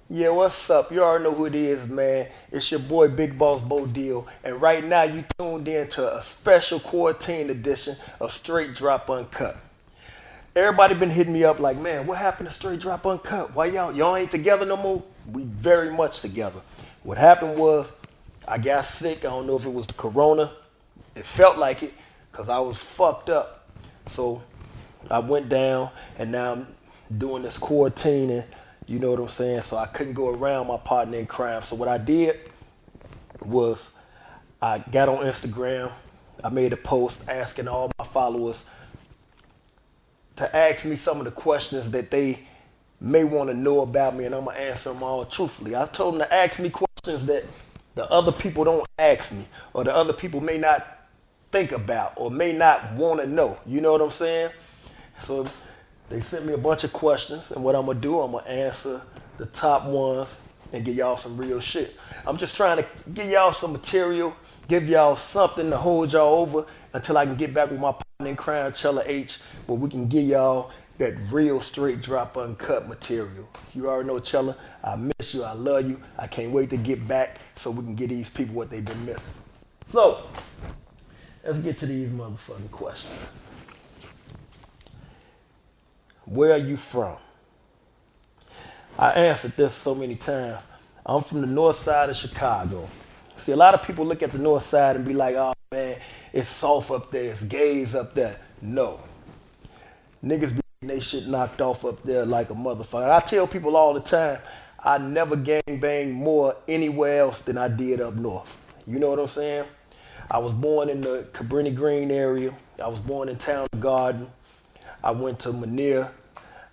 Yeah, what's up? You already know who it is, man. It's your boy Big Boss Bo Deal, and right now you tuned in to a special quarantine edition of Straight Drop Uncut. Everybody been hitting me up like, man, what happened to Straight Drop Uncut? Why y'all ain't together no more? We very much together. What happened was I got sick. I don't know if it was the corona. It felt like it because I was fucked up. So I went down and now I'm doing this quarantining, you know what I'm saying? So I couldn't go around my partner in crime. So what I did was I got on Instagram. I made a post asking all my followers to ask me some of the questions that they may want to know about me, and I'm gonna answer them all truthfully. I told them to ask me questions that the other people don't ask me, or the other people may not think about, or may not want to know. You know what I'm saying? So they sent me a bunch of questions, and what I'm gonna do, I'm gonna answer the top ones and give y'all some real shit. I'm just trying to give y'all some material, give y'all something to hold y'all over until I can get back with my partner in crime, Chella H, where we can give y'all that real straight drop uncut material. You already know, Chella, I miss you, I love you, I can't wait to get back so we can get these people what they've been missing. So, let's get to these motherfucking questions. Where are you from? I answered this so many times. I'm from the north side of Chicago. See, a lot of people look at the north side and be like, oh man, it's soft up there, it's gays up there. No. Niggas be getting they shit knocked off up there like a motherfucker. I tell people all the time, I never gang banged more anywhere else than I did up north. You know what I'm saying? I was born in the Cabrini Green area. I was born in Town Garden. I went to Manier.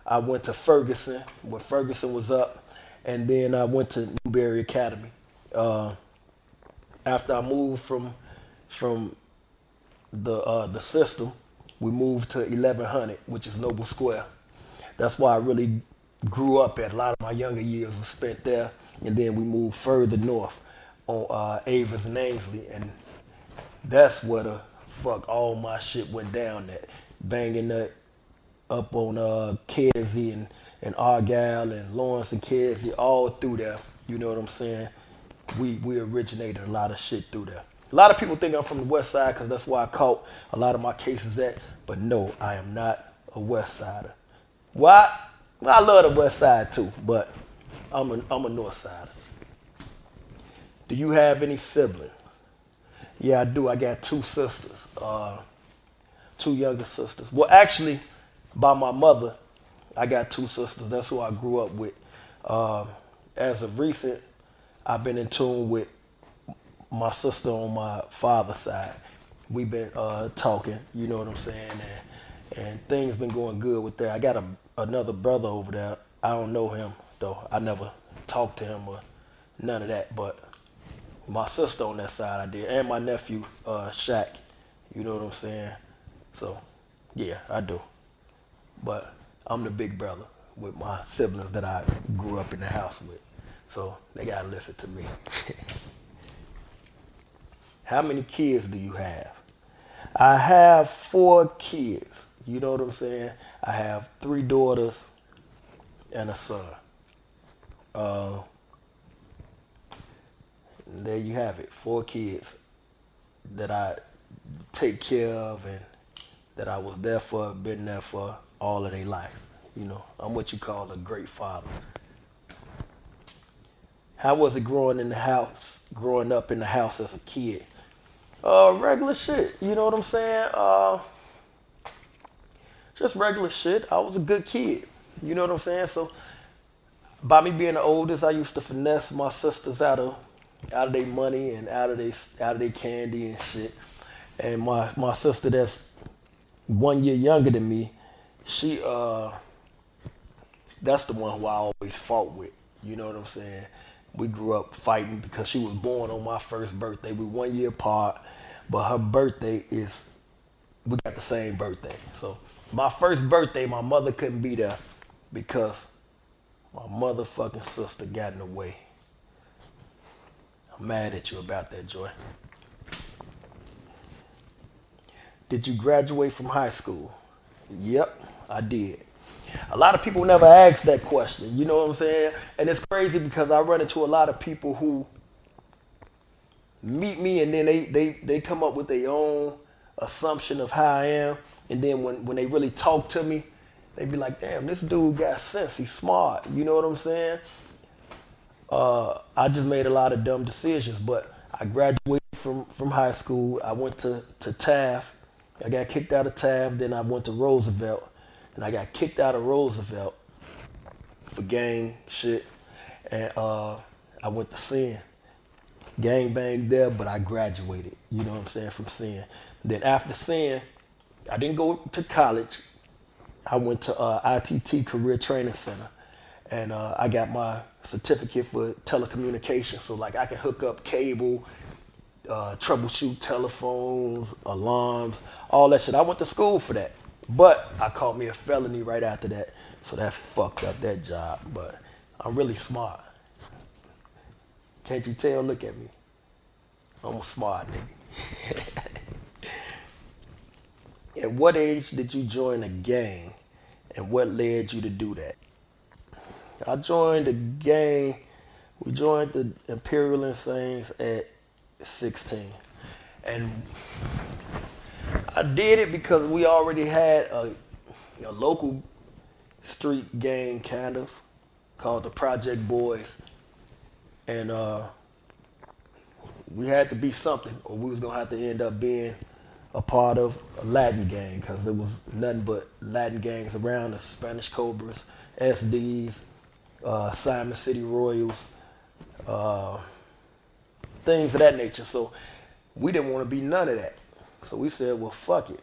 I went to Ferguson when Ferguson was up, and then I went to Newberry Academy. Uh, After I moved from the system, we moved to 1100, which is Noble Square. That's why I really grew up at. A lot of my younger years was spent there, and then we moved further north on Avis and Ainsley, and that's where the fuck all my shit went down at. Banging that up on Kersey and Argyle and Lawrence and Kersey, all through there. You know what I'm saying? We originated a lot of shit through there. A lot of people think I'm from the West Side because that's where I caught a lot of my cases at. But no, I am not a West Sider. Why? Well, I love the West Side too, but I'm a North Sider. Do you have any siblings? Yeah, I do. I got two sisters, two younger sisters. Well, actually, by my mother, I got two sisters. That's who I grew up with. Um, as of recent, I've been in tune with my sister on my father's side. We've been talking, you know what I'm saying, and things been going good with that. I got another brother over there. I don't know him though. I never talked to him or none of that. But my sister on that side I did, and my nephew Shaq. You know what I'm saying. So yeah, I do. But I'm the big brother with my siblings that I grew up in the house with. So they gotta listen to me. How many kids do you have? I have four kids. You know what I'm saying? I have three daughters and a son. Uh, there you have it. Four kids that I take care of and that I was there for, been there for all of their life. You know, I'm what you call a great father. How was it growing up in the house as a kid? Regular shit. You know what I'm saying? Just regular shit. I was a good kid. You know what I'm saying? So by me being the oldest, I used to finesse my sisters out of their money and out of their candy and shit. And my sister that's 1 year younger than me, she that's the one who I always fought with. You know what I'm saying? We grew up fighting because she was born on my first birthday. We 1 year apart, but her birthday is we got the same birthday. So my first birthday, my mother couldn't be there because my motherfucking sister got in the way. I'm mad at you about that, Joy. Did you graduate from high school? Yep, I did. A lot of people never ask that question. You know what I'm saying? And it's crazy because I run into a lot of people who meet me and then they come up with their own assumption of how I am. And then when they really talk to me, they be like, damn, this dude got sense. He's smart. You know what I'm saying? I just made a lot of dumb decisions, but I graduated from high school. I went to Taft. I got kicked out of Taft. Then I went to Roosevelt. And I got kicked out of Roosevelt for gang shit. And I went to Sin. Gang banged there, but I graduated. You know what I'm saying? From Sin. Then after Sin, I didn't go to college. I went to ITT Career Training Center, and I got my certificate for telecommunications. So like I can hook up cable, troubleshoot telephones, alarms, all that shit. I went to school for that, but I caught me a felony right after that, so that fucked up that job. But I'm really smart. Can't you tell? Look at me. I'm a smart nigga. At what age did you join a gang, and what led you to do that? I joined the gang. We joined the Imperial Insanes at 16, and I did it because we already had a local street gang kind of called the Project Boys, and we had to be something, or we was gonna have to end up being a part of a Latin gang because there was nothing but Latin gangs around, the Spanish Cobras, SDs, Simon City Royals, things of that nature. So we didn't want to be none of that. So we said, well, fuck it.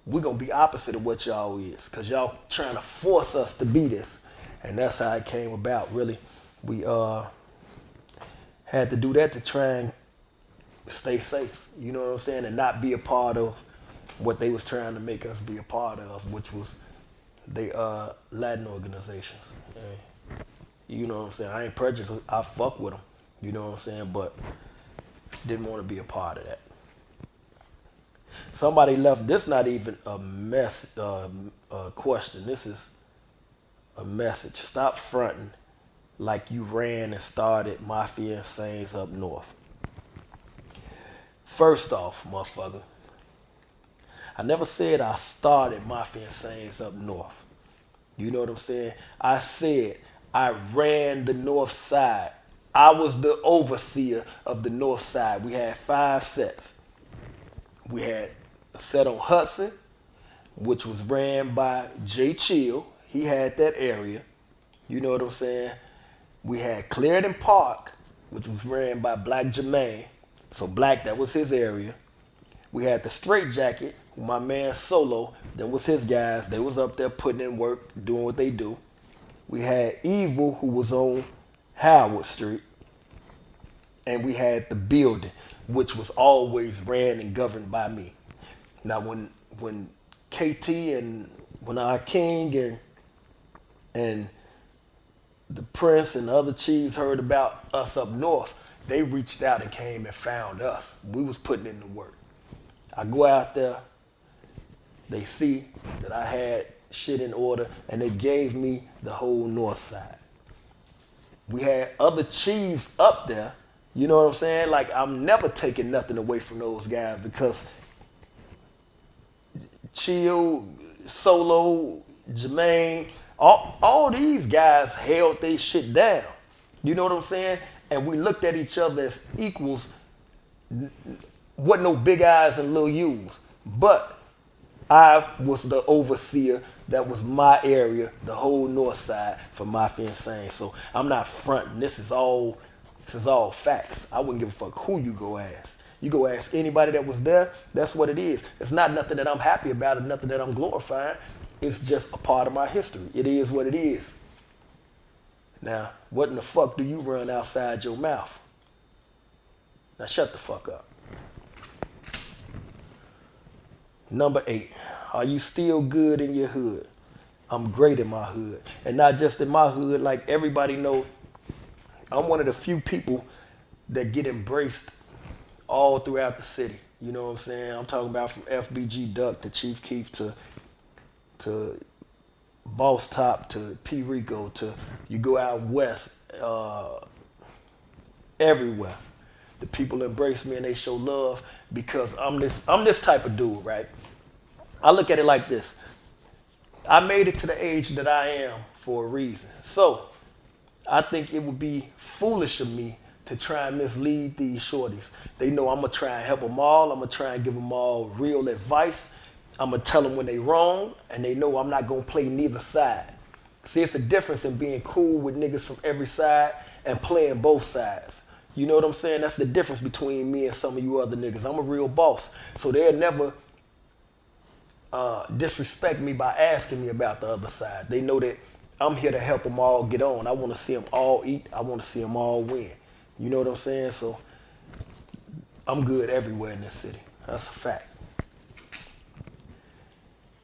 We're going to be opposite of what y'all is because y'all trying to force us to be this. And that's how it came about, really. We had to do that to try and stay safe, you know what I'm saying, and not be a part of what they was trying to make us be a part of, which was the Latin organizations. And, you know what I'm saying? I ain't prejudiced. I fuck with them, you know what I'm saying, but didn't want to be a part of that. Somebody left. This not even a question. This is a message. Stop fronting like you ran and started Mafia Insanes up north. First off, motherfucker, I never said I started Mafia Insanes up north. You know what I'm saying? I said I ran the north side. I was the overseer of the north side. We had 5 sets. We had a set on Hudson, which was ran by Jay Chill. He had that area. You know what I'm saying? We had Clarendon Park, which was ran by Black Jermaine. So Black, that was his area. We had the Straight Jacket, my man Solo, that was his guys. They was up there putting in work, doing what they do. We had Evil, who was on Howard Street. And we had the Building, which was always ran and governed by me. Now when KT and when our King and the Prince and the other chiefs heard about us up north, they reached out and came and found us. We was putting in the work. I go out there, they see that I had shit in order, and they gave me the whole north side. We had other chiefs up there, you know what I'm saying? Like, I'm never taking nothing away from those guys because Chill, Solo, Jermaine, all these guys held their shit down. You know what I'm saying? And we looked at each other as equals. Wasn't no big eyes and little U's. But I was the overseer. That was my area, the whole north side for Mafia Insane. So I'm not fronting. This is all facts. I wouldn't give a fuck who you go ask. You go ask anybody that was there, that's what it is. It's not nothing that I'm happy about, it's nothing that I'm glorifying. It's just a part of my history. It is what it is. Now, what in the fuck do you run outside your mouth? Now shut the fuck up. Number 8, are you still good in your hood? I'm great in my hood. And not just in my hood, like everybody know, I'm one of the few people that get embraced all throughout the city. You know what I'm saying? I'm talking about from FBG Duck to Chief Keef to Boss Top to P Rico to you go out west, everywhere. The people embrace me and they show love because I'm this type of dude, right? I look at it like this. I made it to the age that I am for a reason. So I think it would be foolish of me to try and mislead these shorties. They know I'm gonna try and help them all. I'm gonna try and give them all real advice. I'm gonna tell them when they wrong, and they know I'm not gonna play neither side. See, it's a difference in being cool with niggas from every side and playing both sides. You know what I'm saying? That's the difference between me and some of you other niggas. I'm a real boss, so they'll never disrespect me by asking me about the other side. They know that I'm here to help them all get on. I want to see them all eat. I want to see them all win. You know what I'm saying? So I'm good everywhere in this city. That's a fact.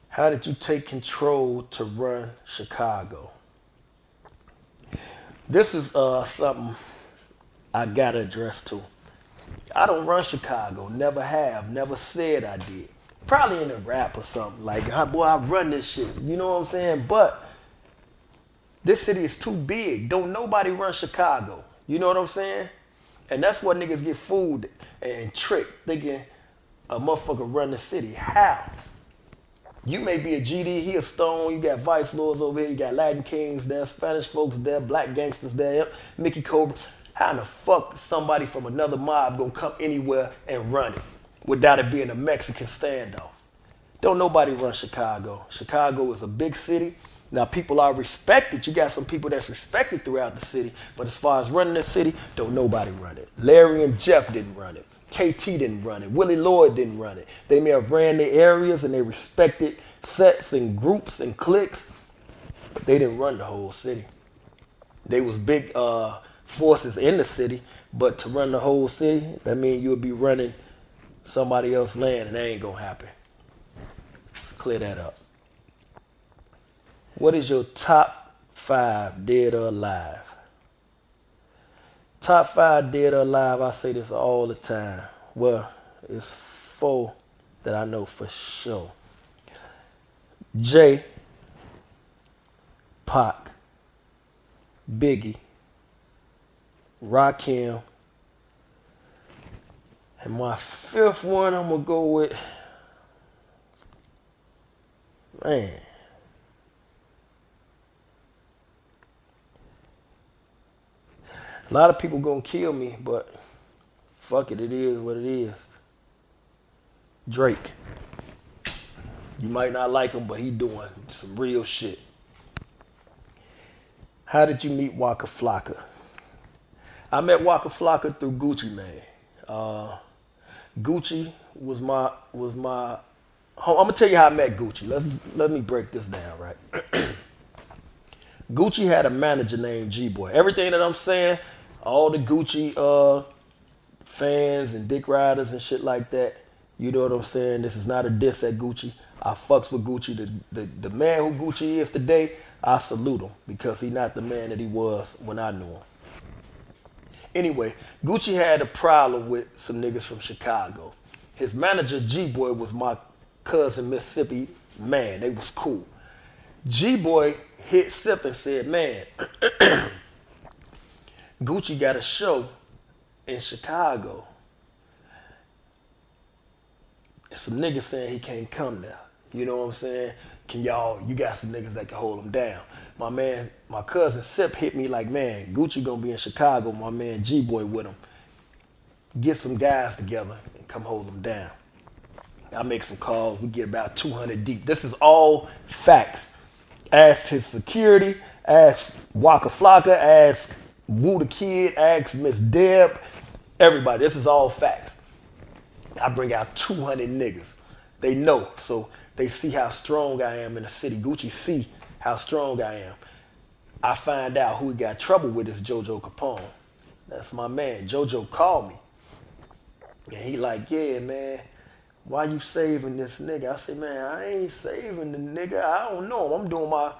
How did you take control to run Chicago? This is something I gotta address too. I don't run Chicago. Never have. Never said I did. Probably in a rap or something. Like, boy, I run this shit. You know what I'm saying? But this city is too big. Don't nobody run Chicago. You know what I'm saying? And that's what niggas get fooled and tricked, thinking a motherfucker run the city. How? You may be a GD, he a Stone, you got Vice Lords over here, you got Latin Kings there, Spanish folks there, black gangsters there, Mickey Cobra. How in the fuck somebody from another mob gonna come anywhere and run it without it being a Mexican standoff? Don't nobody run Chicago. Chicago is a big city. Now people are respected. You got some people that's respected throughout the city, but as far as running the city, don't nobody run it. Larry and Jeff didn't run it. KT didn't run it. Willie Lloyd didn't run it. They may have ran their areas and they respected sets and groups and cliques, but they didn't run the whole city. They was big forces in the city, but to run the whole city, that means you'll be running somebody else's land and that ain't gonna happen. Let's clear that up. What is your top 5 dead or alive? Top 5 dead or alive, I say this all the time. Well, it's 4 that I know for sure. Jay, Pac, Biggie, Rakim, and my 5th one I'm gonna go with, man. A lot of people gonna kill me, but fuck it, it is what it is. Drake. You might not like him, but he doing some real shit. How did you meet Waka Flocka? I met Waka Flocka through Gucci Mane. Gucci was my. I'm gonna tell you how I met Gucci. Let me break this down, right? Gucci had a manager named G-Boy. Everything that I'm saying, all the Gucci fans and dick riders and shit like that, you know what I'm saying? This is not a diss at Gucci. I fucks with Gucci. The man who Gucci is today, I salute him because he's not the man that he was when I knew him. Anyway, Gucci had a problem with some niggas from Chicago. His manager, G-Boy, was my cousin Mississippi man. They was cool. G-Boy hit Sip and said, man, Gucci got a show in Chicago. Some niggas saying he can't come now. You know what I'm saying? You got some niggas that can hold him down. My cousin Sip hit me like, man, Gucci gonna be in Chicago, my man G-Boy with him. Get some guys together and come hold him down. I make some calls, we get about 200 deep. This is all facts. Asked his security, asked Waka Flocka, asked Woo the Kid, asked Miss Deb, everybody. This is all facts. I bring out 200 niggas. They know, so they see how strong I am in the city. Gucci see how strong I am. I find out who he got trouble with is JoJo Capone. That's my man. JoJo called me. And he like, yeah, man, why you saving this nigga? I said, man, I ain't saving the nigga. I don't know him. I'm doing my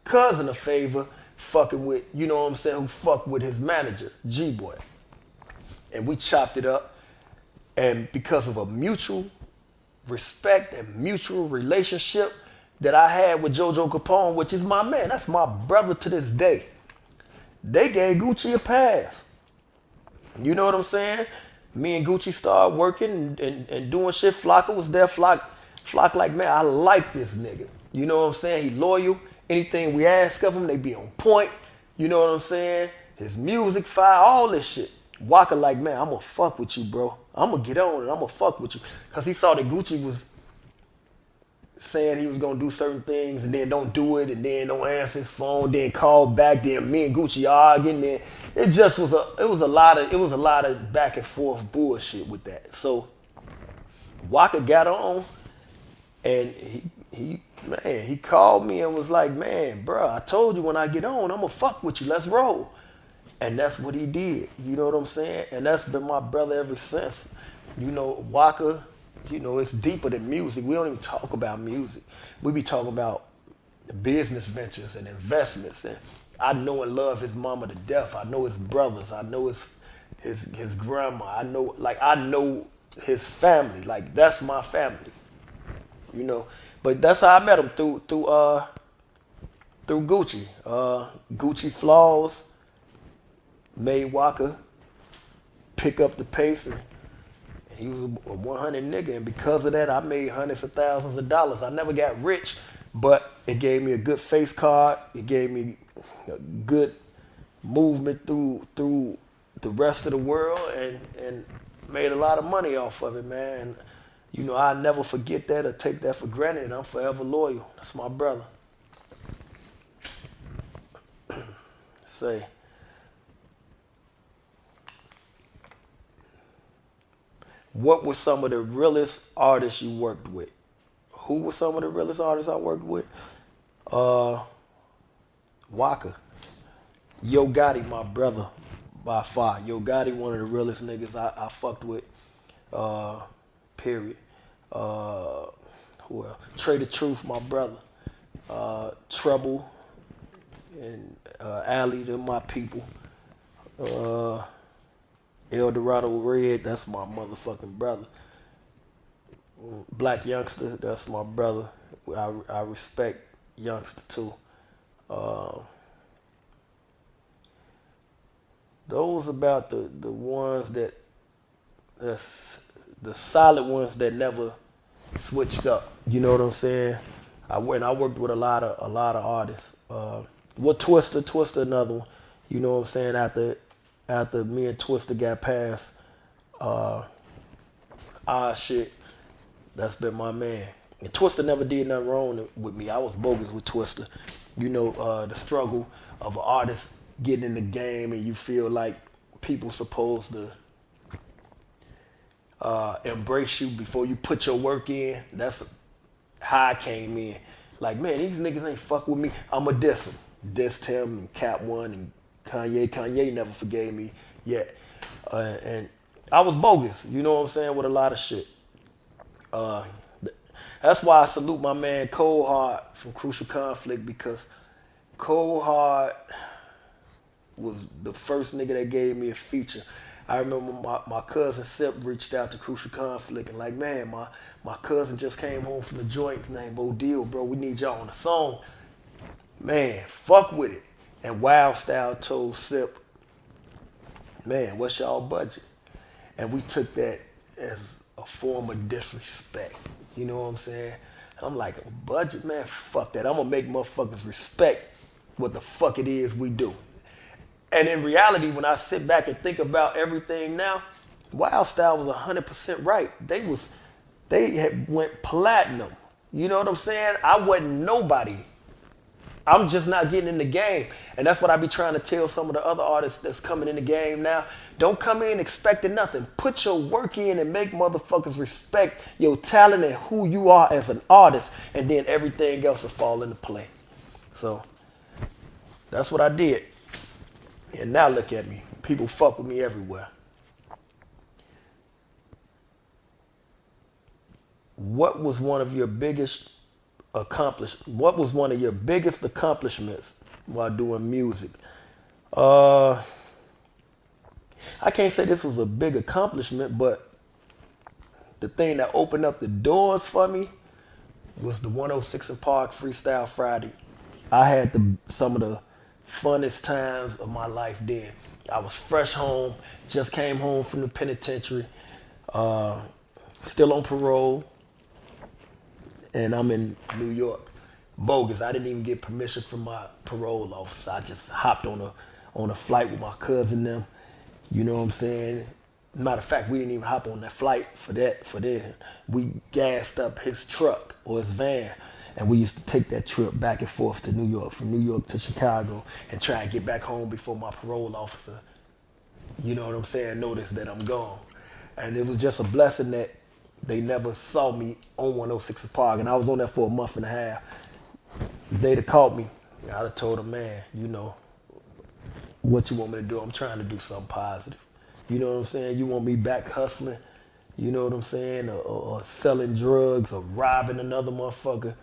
cousin a favor fucking with, you know what I'm saying, who fucked with his manager, G-Boy. And we chopped it up. And because of a mutual respect and mutual relationship, that I had with JoJo Capone, which is my man. That's my brother to this day. They gave Gucci a pass. You know what I'm saying? Me and Gucci started working and doing shit. Flocka was there. Flock like, man, I like this nigga. You know what I'm saying? He loyal. Anything we ask of him, they be on point. You know what I'm saying? His music fire, all this shit. Waka like, man, I'm gonna fuck with you, bro. I'm gonna get on it. I'm gonna fuck with you. Cause he saw that Gucci was saying he was gonna do certain things and then don't do it and then don't answer his phone, then call back, then me and Gucci arguing, then it just was a lot of back and forth bullshit with that. So Waka got on and he called me and was like, man, bro, I told you when I get on, I'm gonna fuck with you. Let's roll. And that's what he did. You know what I'm saying? And that's been my brother ever since. You know, Waka, you know, it's deeper than music. We don't even talk about music. We be talking about business ventures and investments. And I know and love his mama to death. I know his brothers. I know his grandma. I know his family. Like, that's my family. You know. But that's how I met him, through Gucci. Gucci Flaws made Waka pick up the pace, and he was a 100 nigga, and because of that, I made hundreds of thousands of dollars. I never got rich, but it gave me a good face card. It gave me a good movement through the rest of the world, and made a lot of money off of it, man. And, you know, I'll never forget that or take that for granted, and I'm forever loyal. That's my brother. Say. What were some of the realest artists you worked with? Who were some of the realest artists I worked with? Waka. Yo Gotti, my brother, by far. Yo Gotti, one of the realest niggas I fucked with. Period. Who else? Trey the Truth, my brother. Trouble and Alley, they're my people. El Dorado Red, that's my motherfucking brother. Black Youngster, that's my brother. I respect Youngster too. Those about the ones that the solid ones that never switched up. You know what I'm saying? I worked with a lot of artists. What Twista another one. You know what I'm saying? After me and Twista got past shit, that's been my man. And Twista never did nothing wrong with me. I was bogus with Twista. You know, the struggle of an artist getting in the game and you feel like people supposed to embrace you before you put your work in. That's how I came in. Like, man, these niggas ain't fuck with me. I'ma diss them. Dissed him and Cap One and Kanye. Kanye never forgave me yet. And I was bogus, you know what I'm saying, with a lot of shit. That's why I salute my man Cold Hard from Crucial Conflict, because Cold Hard was the first nigga that gave me a feature. I remember my cousin Sip reached out to Crucial Conflict and like, man, my cousin just came home from the joint named Odile, bro. We need y'all on a song. Man, fuck with it. And Wild Style told Sip, man, what's y'all budget? And we took that as a form of disrespect. You know what I'm saying? I'm like, a budget, man, fuck that. I'm gonna make motherfuckers respect what the fuck it is we do. And in reality, when I sit back and think about everything now, Wild Style was 100% right. They had went platinum. You know what I'm saying? I wasn't nobody. I'm just not getting in the game. And that's what I be trying to tell some of the other artists that's coming in the game now. Don't come in expecting nothing. Put your work in and make motherfuckers respect your talent and who you are as an artist, and then everything else will fall into play. So that's what I did. And now look at me. People fuck with me everywhere. What was one of your biggest accomplishments while doing music? I can't say this was a big accomplishment, but the thing that opened up the doors for me was the 106 and Park Freestyle Friday. I had some of the funnest times of my life then. I was fresh home, just came home from the penitentiary, uh, still on parole, and I'm in New York. Bogus. I didn't even get permission from my parole officer. I just hopped on a flight with my cousin them. You know what I'm saying? Matter of fact, we didn't even hop on that flight for that. We gassed up his truck or his van, and we used to take that trip back and forth to New York, from New York to Chicago, and try and get back home before my parole officer, you know what I'm saying, noticed that I'm gone. And it was just a blessing that they never saw me on 106 Park, and I was on there for a month and a half. If they'd have caught me, I'd have told them, man, you know, what you want me to do? I'm trying to do something positive. You know what I'm saying? You want me back hustling, you know what I'm saying, or selling drugs or robbing another motherfucker?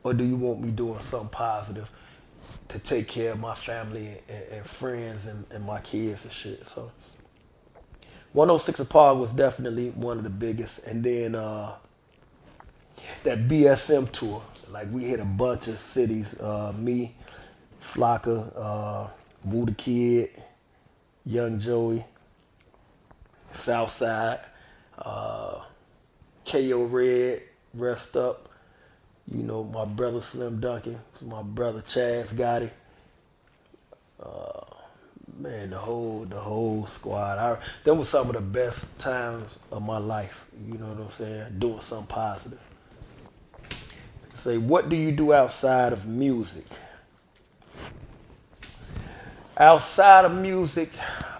Or do you want me doing something positive to take care of my family and friends and my kids and shit? So 106 Park was definitely one of the biggest. And then that BSM tour, like we hit a bunch of cities. Me, Flocka, Woo the Kid, Young Joey, Southside, KO Red, Rest Up, you know, my brother Slim Duncan, my brother Chaz Gotti. Man, the whole squad. Them was some of the best times of my life. You know what I'm saying? Doing something positive. Say, what do you do outside of music? Outside of music,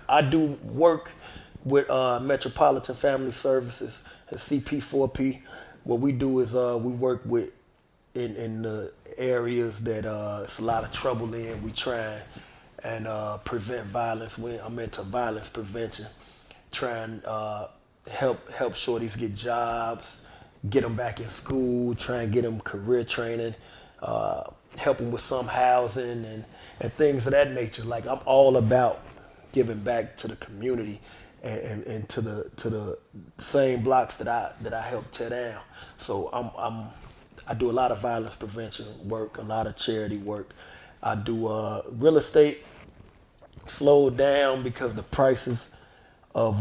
I do work with Metropolitan Family Services at CP4P. What we do is we work with in the areas that it's a lot of trouble in. We try and prevent violence. I'm into violence prevention, trying help shorties get jobs, get them back in school, try and get them career training, help them with some housing and things of that nature. Like, I'm all about giving back to the community and to the same blocks that I helped tear down. So I do a lot of violence prevention work, a lot of charity work. I do real estate. Slowed down because the prices of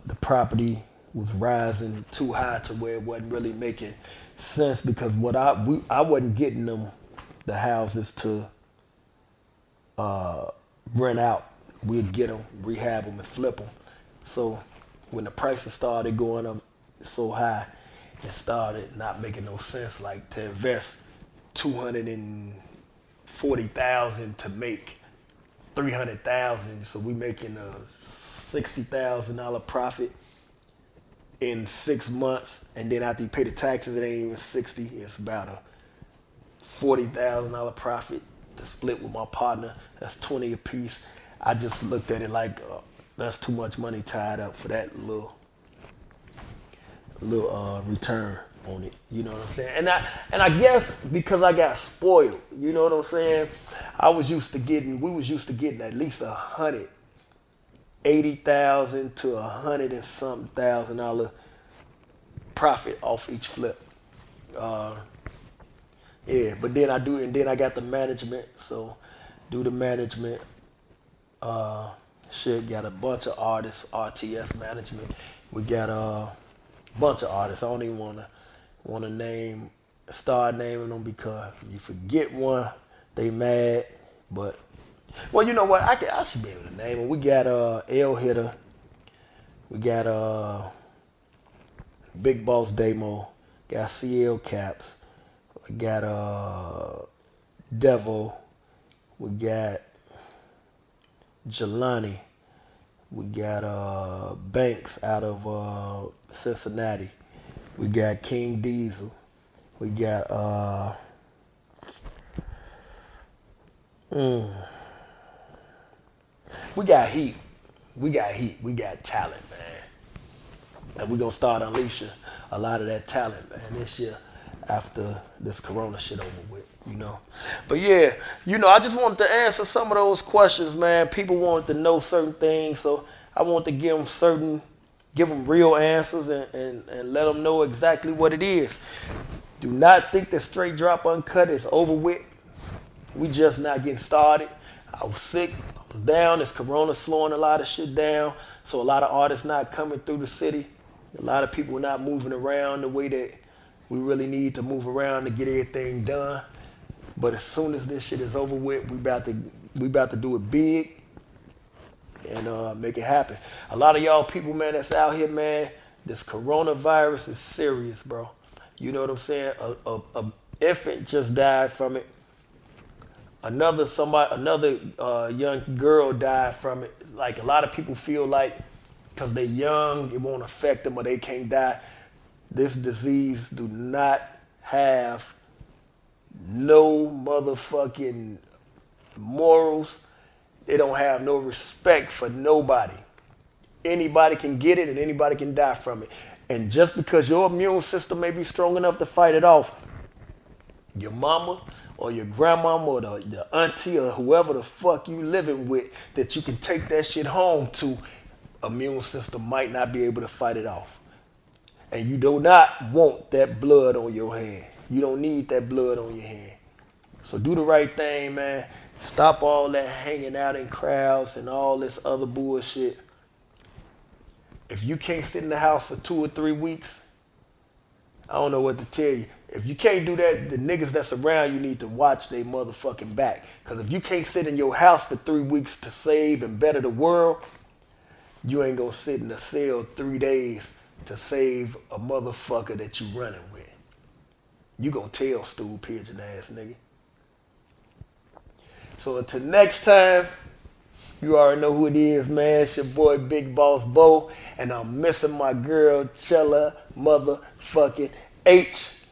the property was rising too high to where it wasn't really making sense, because I wasn't getting them the houses to rent out. We'd get them, rehab them, and flip them. So when the prices started going up so high, it started not making no sense. Like, to invest $240,000 to make 300,000, so we making a $60,000 profit in 6 months, and then after you pay the taxes, it ain't even 60. It's about a $40,000 profit to split with my partner. That's 20 apiece. I just looked at it like that's too much money tied up for that little return on it. You know what I'm saying? And I guess because I got spoiled, you know what I'm saying? We was used to getting at least $180,000 to $100 and something thousand profit off each flip. Yeah, but then I got the management, so do the management. Shit, got a bunch of artists, RTS Management. We got a bunch of artists. I don't even wanna start naming them, because you forget one, they mad. But, well, you know what? I should be able to name them. We got L Hitter. We got Big Boss Demo. Got CL Caps. We got Devo. We got Jelani. We got Banks out of Cincinnati. We got King Diesel. We got we got heat. We got heat. We got talent, man. And we're gonna start unleashing a lot of that talent, man, this year after this corona shit over with, you know. But yeah, you know, I just wanted to answer some of those questions, man. People wanted to know certain things, so I want to give them real answers and let them know exactly what it is. Do not think that Straight Drop Uncut is over with. We just not getting started. I was sick. I was down. This corona slowing a lot of shit down. So a lot of artists not coming through the city. A lot of people not moving around the way that we really need to move around to get everything done. But as soon as this shit is over with, we about to do it big and make it happen. A lot of y'all people, man, that's out here, man, this coronavirus is serious, bro. You know what I'm saying? A infant just died from it. Another young girl died from it. Like a lot of people feel like because they're young, it won't affect them or they can't die. This disease do not have no motherfucking morals. They don't have no respect for nobody. Anybody can get it and anybody can die from it. And just because your immune system may be strong enough to fight it off, your mama or your grandmama or the auntie or whoever the fuck you living with that you can take that shit home to, immune system might not be able to fight it off. And you do not want that blood on your hand. You don't need that blood on your hand. So do the right thing, man. Stop all that hanging out in crowds and all this other bullshit. If you can't sit in the house for 2 or 3 weeks, I don't know what to tell you. If you can't do that, the niggas that's around you need to watch their motherfucking back. Because if you can't sit in your house for 3 weeks to save and better the world, you ain't gonna sit in a cell 3 days to save a motherfucker that you running with. You gonna tell stool pigeon ass nigga. So until next time, you already know who it is, man. It's your boy Big Boss Bo, and I'm missing my girl Chella motherfucking H.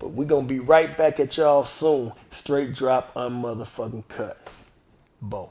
But we gonna be right back at y'all soon. Straight drop unmotherfucking cut. Bo.